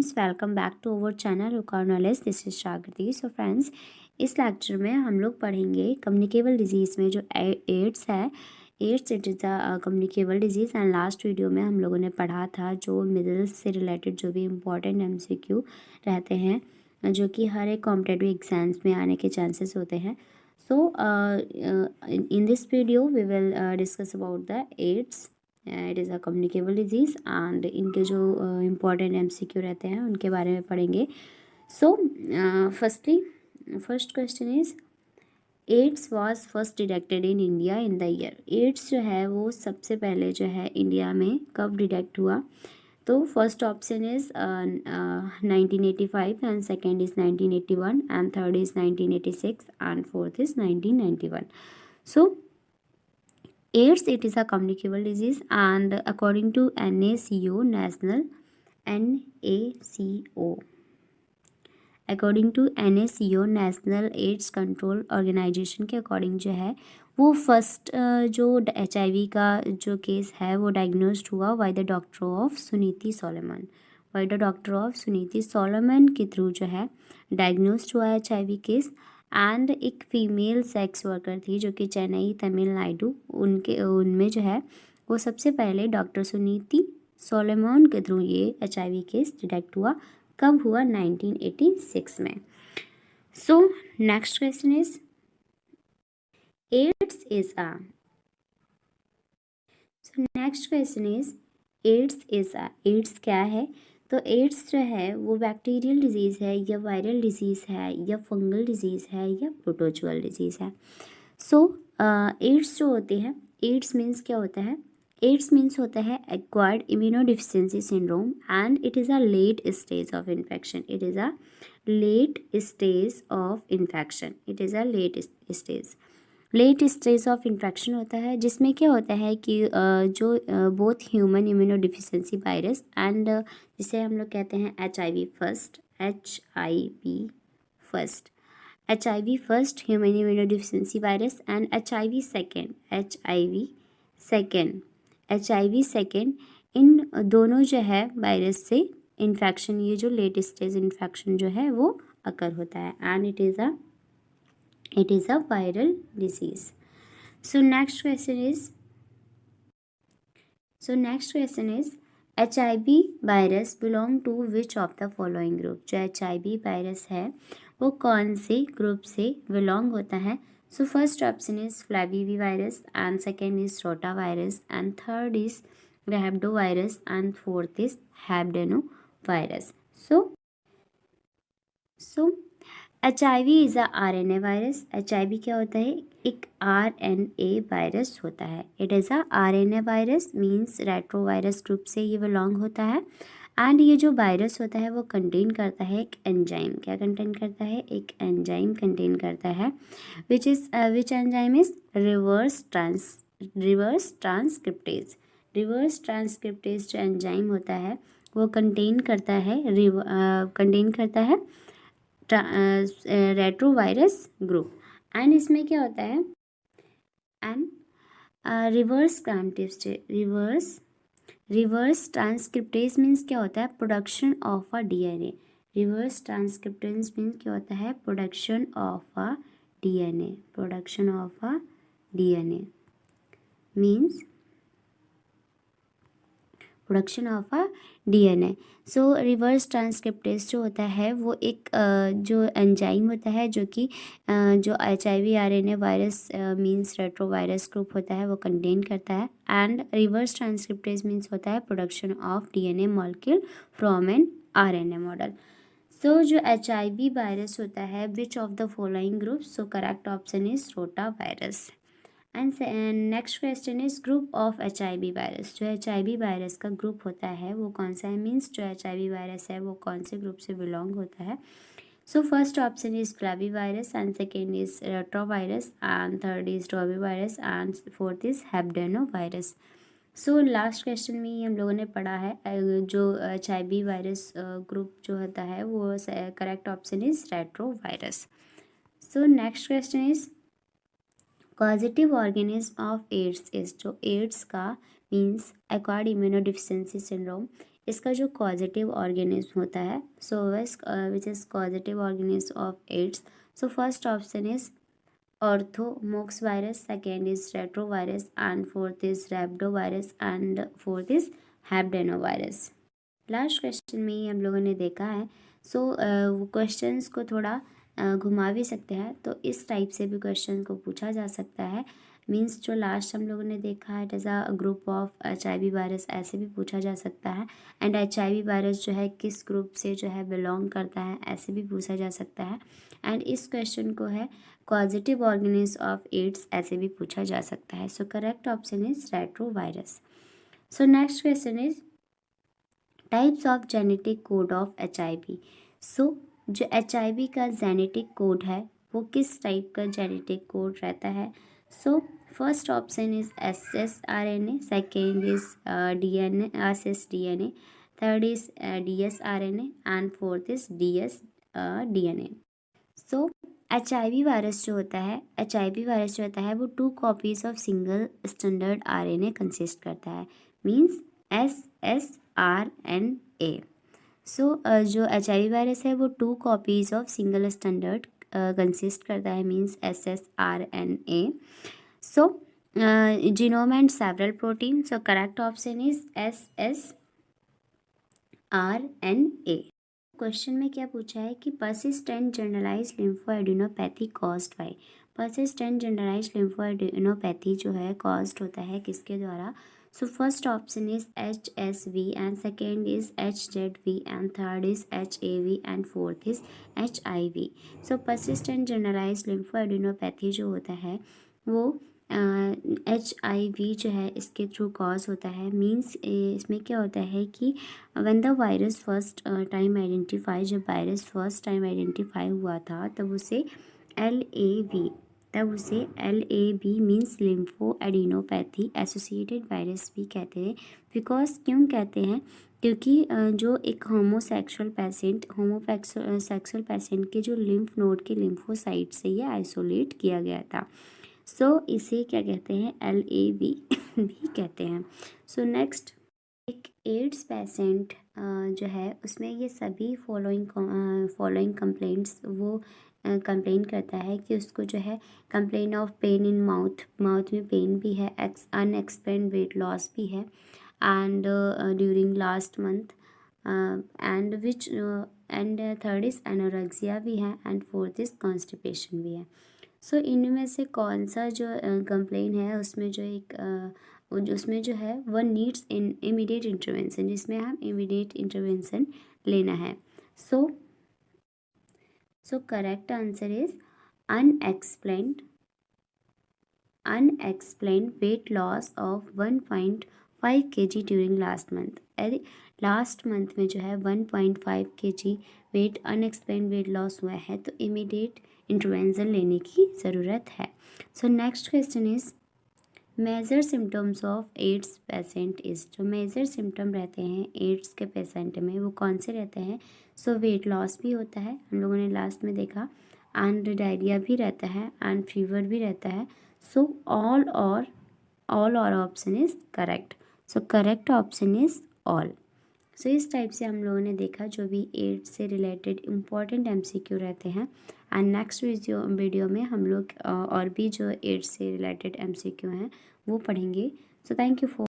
Friends, welcome back to our channel रुकार knowledge. This is Jagriti. So friends, इस lecture में हम लोग पढ़ेंगे कम्युनिकेबल डिजीज़ में जो एड्स है। AIDS it is a communicable disease. And last video में हम लोगों ने पढ़ा था जो मिडल्स से रिलेटेड जो भी इम्पोर्टेंट MCQ रहते हैं, जो कि हर एक कॉम्पिटेटिव एग्जाम्स में आने के चांसेस होते हैं। सो in this video we will discuss about the AIDS. It is a communicable disease and इनके जो इम्पॉर्टेंट MCQ रहते हैं उनके बारे में पढ़ेंगे। So first question is AIDS was first detected in India in the year. AIDS जो है वो सबसे पहले जो है इंडिया में कब डिटेक्ट हुआ? तो first option is 1985 and second is 1981 and third is 1986 and fourth is 1991. So AIDS it is a communicable disease and according to NACO national AIDS control organisation के अकॉर्डिंग जो है वो फर्स्ट जो HIV का जो case है वो diagnosed हुआ by the doctor of Suniti Solomon के थ्रू जो है डायग्नोस्ड हुआ HIV केस। एंड एक फीमेल सेक्स वर्कर थी जो कि चेन्नई तमिलनाडु उनमें जो है वो सबसे पहले डॉक्टर सुनीति सोलोमन के थ्रू ये HIV केस डिटेक्ट हुआ। कब हुआ? 1986 में। So next question is AIDS क्या है? तो एड्स जो है वो बैक्टीरियल डिजीज़ है या वायरल डिजीज़ है या फंगल डिजीज़ है या प्रोटोजुअल डिजीज़ है। सो एड्स जो होते हैं, एड्स मीन्स क्या होता है? एड्स मीन्स होता है acquired immunodeficiency syndrome and it is a late stage of infection. Late stage of infection होता है जिसमें क्या होता है कि जो both human immunodeficiency virus and जिसे हम लोग कहते हैं HIV first human immunodeficiency virus and HIV second इन दोनों जो है वायरस से इन्फेक्शन, ये जो लेट स्टेज इन्फेक्शन जो है वो अकर होता है and it is a viral disease. So next question is HIV virus belong to which of the following group? जो HIV वायरस है वो कौन से ग्रुप से बिलोंग होता है? So first option is flavivirus and second is rotavirus and third is rhabdovirus and fourth is hepadnavirus. So HIV is a RNA virus. HIV क्या होता है? एक RNA वायरस होता है. It is a RNA virus means retrovirus group से ये belong होता है. एंड ये जो वायरस होता है वो कंटेन करता है एक एंजाइम. क्या कंटेन करता है? एक एंजाइम कंटेन करता है which enzyme is reverse transcriptase. Reverse transcriptase जो एंजाइम होता है वो कंटेन करता है रेट्रोवायरस ग्रुप. एंड इसमें क्या होता है? एंड रिवर्स ट्रांसक्रिप्टेज मीन्स क्या होता है? Production of a DNA. Reverse transcriptase means क्या होता है? Production of a DNA means production of a DNA. So reverse transcriptase जो होता है वो एक जो एंजाइम होता है जो कि जो HIV RNA virus means retrovirus group होता है वो कंटेन करता है. एंड रिवर्स ट्रांसक्रिप्टेज मीन्स होता है production of DNA molecule from an RNA model. So जो HIV वायरस होता है which of the following group? So correct option is rotavirus. And next question is group of HIV virus. जो HIV virus का group होता है वो कौन सा है? मीन्स जो HIV वायरस है वो कौन से ग्रुप से बिलोंग होता है? So first option is flavivirus and second is retrovirus and third is रोवी वायरस and fourth is hepadnavirus. So last question में ही हम लोगों ने पढ़ा है जो HIV वायरस ग्रुप जो होता है वो correct option is retrovirus. So next question is positive organism of AIDS is. जो एड्स का मीन्स एक्वायर्ड इम्यूनोडिफिशियंसी सिंड्रोम. इसका जो कॉजेटिव ऑर्गेनिज्म होता है, so which is causative organism of AIDS, so first option is orthomyxovirus, second is retrovirus and fourth is rhabdovirus and fourth is hepadnavirus. Last question में ही हम लोगों ने देखा है, सो वो क्वेश्चंस को थोड़ा घुमा भी सकते हैं, तो इस टाइप से भी क्वेश्चन को पूछा जा सकता है। मींस जो लास्ट हम लोगों ने देखा है, it is a group of HIV virus, ऐसे भी पूछा जा सकता है। एंड HIV वायरस जो है किस ग्रुप से जो है बिलोंग करता है, ऐसे भी पूछा जा सकता है। एंड इस क्वेश्चन को है कॉजेटिव ऑर्गेनिज्म ऑफ एड्स, ऐसे भी पूछा जा सकता है। So correct option is retrovirus. So next question is types of genetic code of HIV। सो जो HIV का जेनेटिक कोड है वो किस टाइप का जेनेटिक कोड रहता है? So first option is ssRNA, second is DNA ssDNA, third is dsRNA and fourth is dsDNA। So HIV virus जो होता है वो 2 copies of single standard RNA consist करता है, मीन्स ssRNA। सो जो HIV वायरस है वो 2 copies of single standard consist करता है, means ssRNA। So genome and several protein, so correct option is ssRNA। Question में क्या पूछा है कि persistent generalised lymphadenopathy caused by. Persistent generalised lymphadenopathy जो है कॉज्ड होता है किसके द्वारा? So first option is HSV and second is HZV and third is HAV and fourth is HIV। So persistent generalised lymphadenopathy जो होता है वो HIV जो है इसके थ्रू कॉज होता है। मीन्स इसमें क्या होता है कि when the virus first time identify, जब वायरस फर्स्ट टाइम आइडेंटिफाई हुआ था तब उसे LAV means lympho adenopathy associated virus भी कहते हैं। बिकॉज क्यों कहते हैं? क्योंकि जो एक होमोसेक्सुअल पेशेंट के जो लिम्फ नोड के लिम्फोसाइट से ये आइसोलेट किया गया था। सो इसे क्या कहते हैं? LAV भी कहते हैं। सो नेक्स्ट, एक एड्स पेशेंट जो है उसमें ये सभी फॉलोइंग कंप्लेंट्स वो कंप्लेन करता है कि उसको जो है complain of pain in mouth में पेन भी है, अनएक्सप्लेन्ड वेट लॉस भी है and during last month and third is anorexia भी है एंड फोर्थ इज कॉन्स्टिपेशन भी है। सो इनमें से कौन सा जो कंप्लेन है उसमें जो है one needs in immediate intervention, जिसमें हम इमीडिएट इंटरवेंशन लेना है। So correct answer is unexplained weight loss of 1.5 kg during last month. यदि लास्ट मंथ में जो है 1.5 kg weight unexplained weight loss हुआ है तो इमीडिएट इंटरवेंशन लेने की ज़रूरत है। So next question is major symptoms of AIDS patient is. जो मेजर सिम्टम रहते हैं एड्स के पेशेंट में वो कौन से रहते हैं? सो वेट लॉस भी होता है, हम लोगों ने लास्ट में देखा, एंड डायरिया भी रहता है एंड फीवर भी रहता है। सो ऑल और option is correct. So correct option is all. So इस टाइप से हम लोगों ने देखा जो भी एड्स से रिलेटेड इम्पॉर्टेंट MCQ रहते हैं। एंड नेक्स्ट वीडियो में हम लोग और भी जो एड्स से रिलेटेड MCQ हैं वो पढ़ेंगे। So thank you for